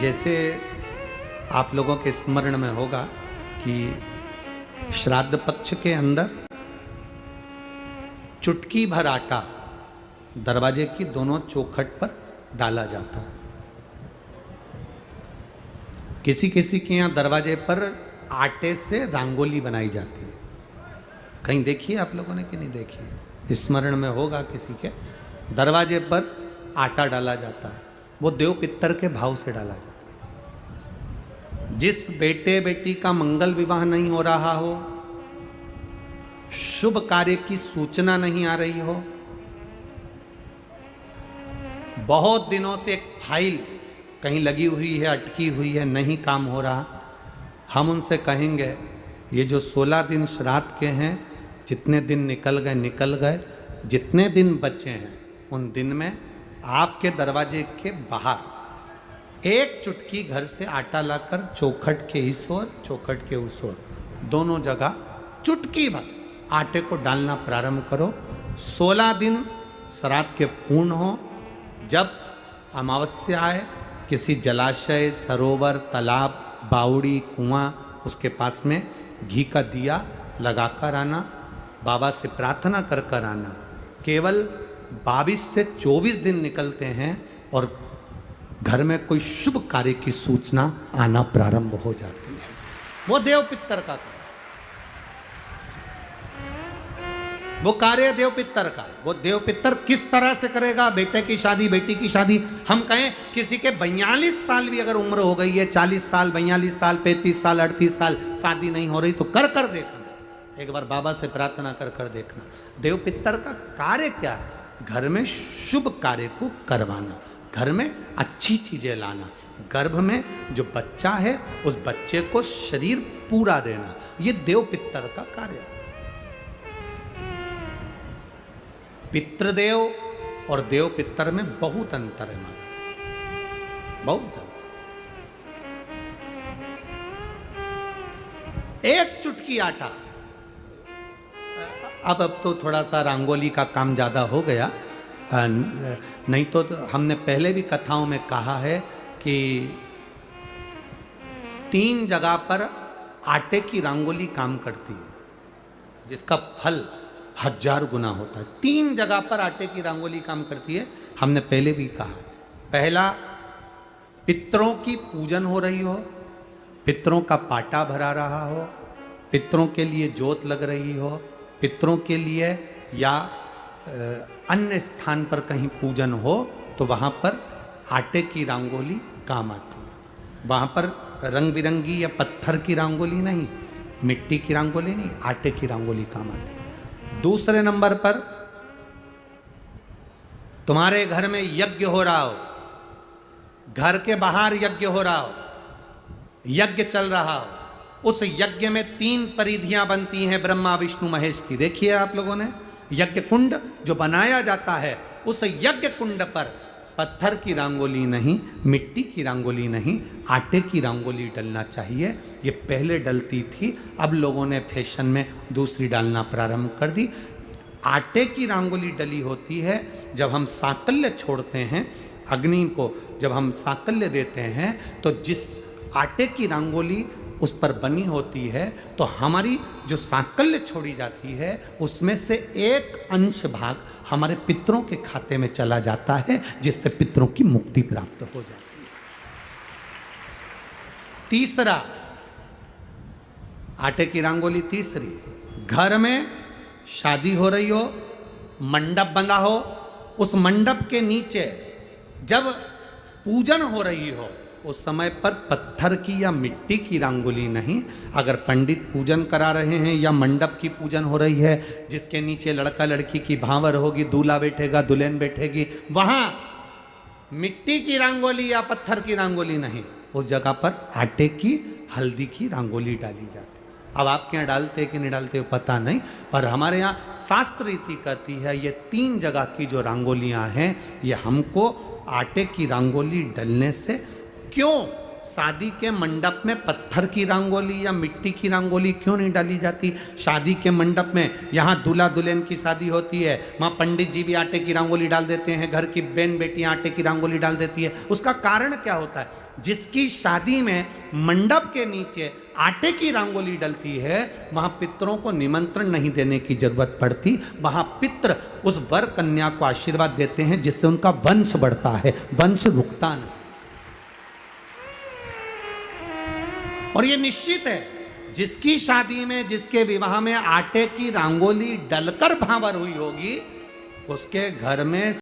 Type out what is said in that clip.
जैसे आप लोगों के स्मरण में होगा कि श्राद्ध पक्ष के अंदर चुटकी भर आटा दरवाजे की दोनों चौखट पर डाला जाता है। किसी किसी के यहाँ दरवाजे पर आटे से रंगोली बनाई जाती है। कहीं देखिए आप लोगों ने कि नहीं देखी? स्मरण में होगा किसी के, दरवाजे पर आटा डाला जाता है। वो देव पितर के भाव से डाला जाता है। जिस बेटे बेटी का मंगल विवाह नहीं हो रहा हो, शुभ कार्य की सूचना नहीं आ रही हो, बहुत दिनों से एक फाइल कहीं लगी हुई है, अटकी हुई है, नहीं काम हो रहा, हम उनसे कहेंगे ये जो 16 दिन श्राद्ध के हैं, जितने दिन निकल गए, जितने दिन बचे हैं उन दिन में आपके दरवाजे के बाहर एक चुटकी घर से आटा लाकर चौखट के इस ओर चौखट के उस ओर दोनों जगह चुटकी भर आटे को डालना प्रारंभ करो। 16 दिन श्राद्ध के पूर्ण हो। जब अमावस्या आए, किसी जलाशय, सरोवर, तालाब, बावड़ी, कुआं, उसके पास में घी का दिया लगाकर आना, बाबा से प्रार्थना कर कर आना। केवल 22 से 24 दिन निकलते हैं और घर में कोई शुभ कार्य की सूचना आना प्रारंभ हो जाती है। वो देव पितर का वो कार्य देव पितर का। वो देव पितर किस तरह से करेगा? बेटे की शादी, बेटी की शादी, हम कहें किसी के 42 साल भी अगर उम्र हो गई है, 40 साल, 42 साल, 35 साल, 38 साल, शादी नहीं हो रही तो कर कर देखना, एक बार बाबा से प्रार्थना कर कर देखना। देव पितर का कार्य क्या है? घर में शुभ कार्य को करवाना, घर में अच्छी चीजें लाना, गर्भ में जो बच्चा है उस बच्चे को शरीर पूरा देना, ये देव पितर का कार्य है। पितृदेव और देव पितर में बहुत अंतर है माना, बहुत अंतर। एक चुटकी आटा, अब तो थोड़ा सा रंगोली का काम ज़्यादा हो गया, नहीं तो हमने पहले भी कथाओं में कहा है कि 3 जगह पर आटे की रंगोली काम करती है, जिसका फल 1000 गुना होता है। 3 जगह पर आटे की रंगोली काम करती है, हमने पहले भी कहा। पहला, पितरों की पूजन हो रही हो, पितरों का पाटा भरा रहा हो, पितरों के लिए जोत लग रही हो, पितरों के लिए या अन्य स्थान पर कहीं पूजन हो, तो वहाँ पर आटे की रंगोली काम आती है। वहाँ पर रंग बिरंगी या पत्थर की रंगोली नहीं, मिट्टी की रंगोली नहीं, आटे की रंगोली काम आती है। दूसरे नंबर पर, तुम्हारे घर में यज्ञ हो रहा हो, घर के बाहर यज्ञ हो रहा हो, यज्ञ चल रहा हो, उस यज्ञ में 3 परिधियां बनती हैं ब्रह्मा विष्णु महेश की। देखिए आप लोगों ने, यज्ञ कुंड जो बनाया जाता है, उस यज्ञ कुंड पर पत्थर की रंगोली नहीं, मिट्टी की रंगोली नहीं, आटे की रंगोली डलना चाहिए। ये पहले डलती थी, अब लोगों ने फैशन में दूसरी डालना प्रारंभ कर दी। आटे की रंगोली डली होती है जब हम साकल्य छोड़ते हैं, अग्नि को जब हम साकल्य देते हैं, तो जिस आटे की रंगोली उस पर बनी होती है, तो हमारी जो साकल्य छोड़ी जाती है उसमें से एक अंश भाग हमारे पितरों के खाते में चला जाता है, जिससे पितरों की मुक्ति प्राप्त हो जाती है। तीसरा, आटे की रंगोली तीसरी, घर में शादी हो रही हो, मंडप बंधा हो, उस मंडप के नीचे जब पूजन हो रही हो, उस समय पर पत्थर की या मिट्टी की रंगोली नहीं। अगर पंडित पूजन करा रहे हैं या मंडप की पूजन हो रही है, जिसके नीचे लड़का लड़की की भांवर होगी, दूल्हा बैठेगा, दुल्हन बैठेगी, वहां मिट्टी की रंगोली या पत्थर की रंगोली नहीं, उस जगह पर आटे की, हल्दी की रंगोली डाली जाती है। अब आपके यहाँ डालते कि नहीं डालते पता नहीं, पर हमारे यहाँ शास्त्र रीति कहती है ये 3 जगह की जो रंगोलियाँ हैं, ये हमको आटे की रंगोली डलने से, क्यों? शादी के मंडप में पत्थर की रंगोली या मिट्टी की रंगोली क्यों नहीं डाली जाती? शादी के मंडप में, यहाँ दूल्हा दुल्हन की शादी होती है, वहाँ पंडित जी भी आटे की रंगोली डाल देते हैं, घर की बहन बेटियां आटे की रंगोली डाल देती है। उसका कारण क्या होता है? जिसकी शादी में मंडप के नीचे आटे की रंगोली डलती है, वहां पितरों को निमंत्रण नहीं देने की जरूरत पड़ती। वहां पितर उस वर कन्या को आशीर्वाद देते हैं, जिससे उनका वंश बढ़ता है, वंश रुकता नहीं। और ये निश्चित है, जिसकी शादी में, जिसके विवाह में आटे की रंगोली डलकर भांवर हुई होगी, उसके घर में